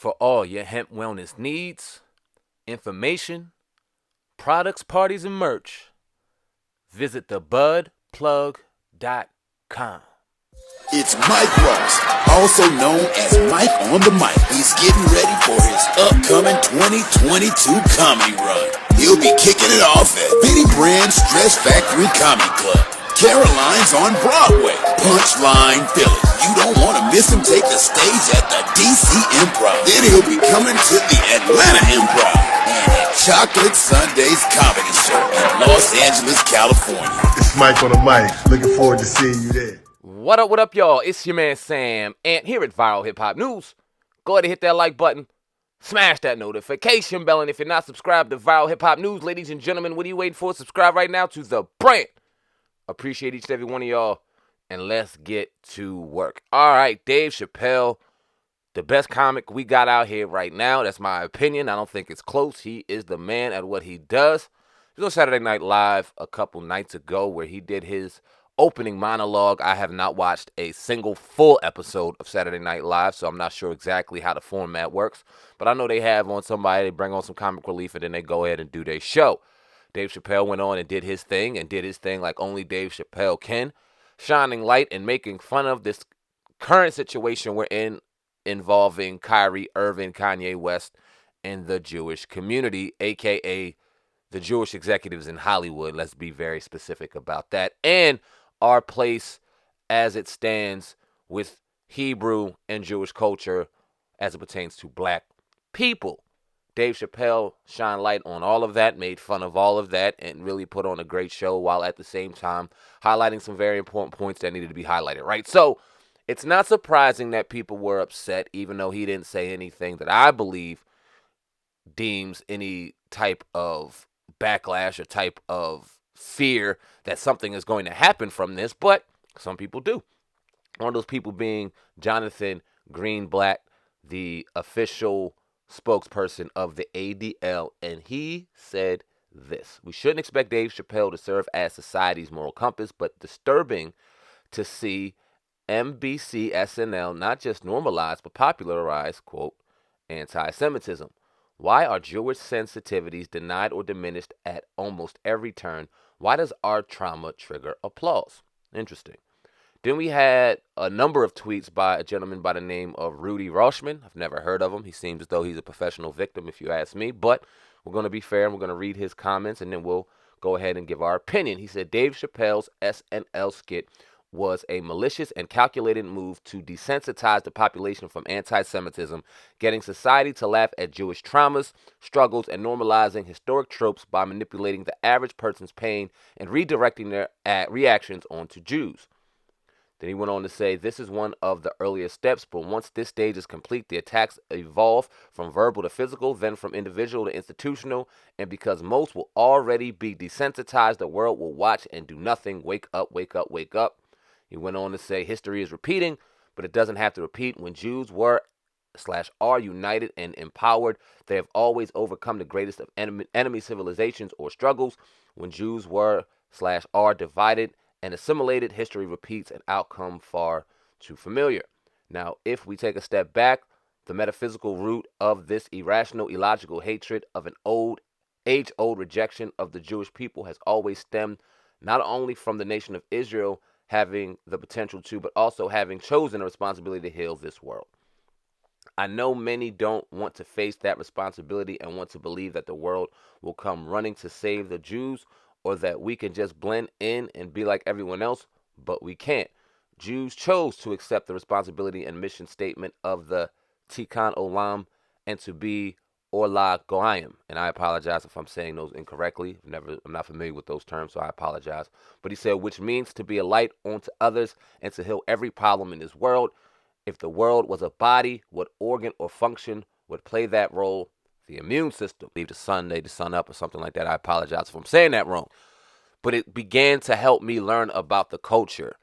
For all your hemp wellness needs, information, products, parties, and merch, visit thebudplug.com. It's Mike Ross, also known as Mike on the Mic. He's getting ready for his upcoming 2022 comedy run. He'll be kicking it off at Benny Brand's Dress Factory Comedy Club. Caroline's on Broadway, Punchline Philly. You don't want to miss him take the stage at the DC Improv. Then he'll be coming to the Atlanta Improv and at Chocolate Sunday's Comedy Show in Los Angeles, California. It's Mike on the Mic. Looking forward to seeing you there. What up, y'all? It's your man Sam, and here at Viral Hip Hop News. Go ahead and hit that like button, smash that notification bell, and if you're not subscribed to Viral Hip Hop News, ladies and gentlemen, what are you waiting for? Subscribe right now to the brand. Appreciate each and every one of y'all, and let's get to work. All right, Dave Chappelle, the best comic we got out here right now. That's my opinion. I don't think it's close. He is the man at what he does. He was on Saturday Night Live a couple nights ago where he did his opening monologue. I have not watched a single full episode of Saturday Night Live, so I'm not sure exactly how the format works. But I know they have on somebody, they bring on some comic relief, and then they go ahead and do their show. Dave Chappelle went on and did his thing like only Dave Chappelle can, shining light and making fun of this current situation we're in involving Kyrie Irving, Kanye West, and the Jewish community, a.k.a. the Jewish executives in Hollywood. Let's be very specific about that. And our place as it stands with Hebrew and Jewish culture as it pertains to black people. Dave Chappelle shined light on all of that, made fun of all of that, and really put on a great show while at the same time highlighting some very important points that needed to be highlighted, right? So it's not surprising that people were upset, even though he didn't say anything that I believe deems any type of backlash or type of fear that something is going to happen from this, but some people do. One of those people being Jonathan Greenblatt, the official spokesperson of the ADL, and he said this: we shouldn't expect Dave Chappelle to serve as society's moral compass, but disturbing to see NBC SNL not just normalize but popularize, quote, anti-Semitism. Why are Jewish sensitivities denied or diminished at almost every turn? Why does our trauma trigger applause? Interesting. Then we had a number of tweets by a gentleman by the name of Rudy Roshman. I've never heard of him. He seems as though he's a professional victim, if you ask me. But we're going to be fair, and we're going to read his comments, and then we'll go ahead and give our opinion. He said Dave Chappelle's SNL skit was a malicious and calculated move to desensitize the population from anti-Semitism, getting society to laugh at Jewish traumas, struggles, and normalizing historic tropes by manipulating the average person's pain and redirecting their reactions onto Jews. Then he went on to say, this is one of the earliest steps, but once this stage is complete, the attacks evolve from verbal to physical, then from individual to institutional, and because most will already be desensitized, the world will watch and do nothing. Wake up, wake up, wake up. He went on to say, history is repeating, but it doesn't have to repeat. When Jews were/are united and empowered, they have always overcome the greatest of enemy civilizations or struggles. When Jews were/are divided and assimilated, history repeats an outcome far too familiar. Now, if we take a step back, the metaphysical root of this irrational, illogical hatred of an age-old rejection of the Jewish people has always stemmed not only from the nation of Israel having the potential to, but also having chosen the responsibility to heal this world. I know many don't want to face that responsibility and want to believe that the world will come running to save the Jews, or that we can just blend in and be like everyone else, but we can't. Jews chose to accept the responsibility and mission statement of the Tikkun Olam and to be Orla Goyim. And I apologize if I'm saying those incorrectly. I'm not familiar with those terms, so I apologize. But he said, which means to be a light onto others and to heal every problem in this world. If the world was a body, what organ or function would play that role? The immune system. Leave the sun up or something like that. I apologize if I'm saying that wrong. But it began to help me learn about the culture.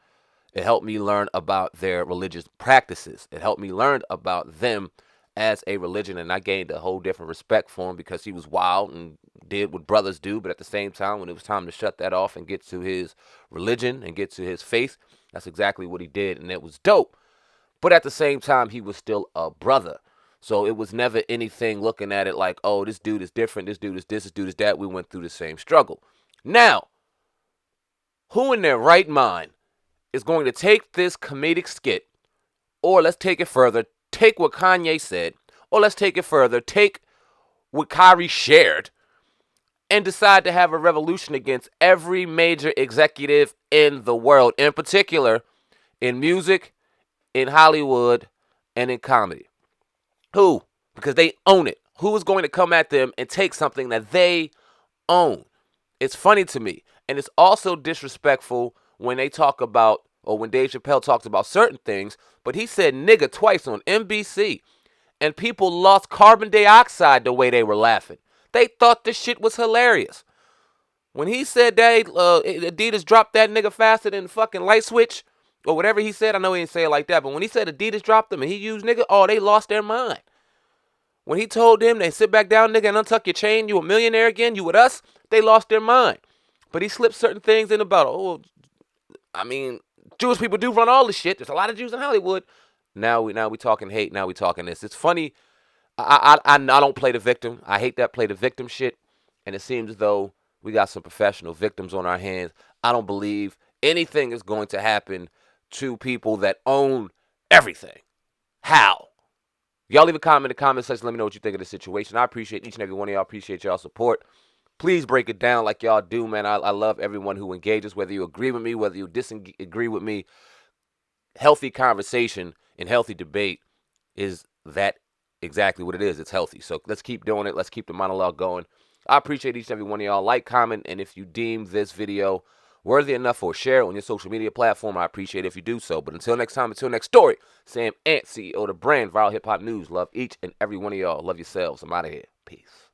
It helped me learn about their religious practices. It helped me learn about them as a religion, and I gained a whole different respect for him because he was wild and did what brothers do, but at the same time, when it was time to shut that off and get to his religion and get to his faith, that's exactly what he did, and it was dope. But at the same time, he was still a brother. So it was never anything looking at it like, oh, this dude is different, this dude is this dude is that. We went through the same struggle. Now, who in their right mind is going to take this comedic skit, or let's take it further, take what Kanye said, or let's take it further, take what Kyrie shared, and decide to have a revolution against every major executive in the world, in particular in music, in Hollywood, and in comedy? Who? Because they own it. Who is going to come at them and take something that they own? It's funny to me. And it's also disrespectful when they talk about, or when Dave Chappelle talks about certain things, but he said nigga twice on NBC. And people lost carbon dioxide the way they were laughing. They thought this shit was hilarious. When he said that Adidas dropped that nigga faster than the fucking light switch, or whatever he said, I know he didn't say it like that, but when he said Adidas dropped them and he used nigga, oh, they lost their mind. When he told them they sit back down, nigga, and untuck your chain, you a millionaire again, you with us, they lost their mind. But he slipped certain things in about, oh, I mean, Jewish people do run all this shit. There's a lot of Jews in Hollywood. Now we talking hate. Now we talking this. It's funny. I don't play the victim. I hate that play the victim shit. And it seems as though we got some professional victims on our hands. I don't believe anything is going to happen to people that own everything. How? Y'all leave a comment in the comment section. Let me know what you think of the situation. I appreciate each and every one of y'all. Appreciate y'all support. Please break it down like y'all do, man. I love everyone who engages, whether you agree with me, whether you disagree with me. Healthy conversation and healthy debate is that exactly what it is. It's healthy. So let's keep doing it. Let's keep the monologue going. I appreciate each and every one of y'all. Like, comment, and if you deem this video worthy enough for a share on your social media platform, I appreciate it if you do so. But until next time, until next story, Sam Ant, CEO of the brand Viral Hip Hop News. Love each and every one of y'all. Love yourselves. I'm out of here. Peace.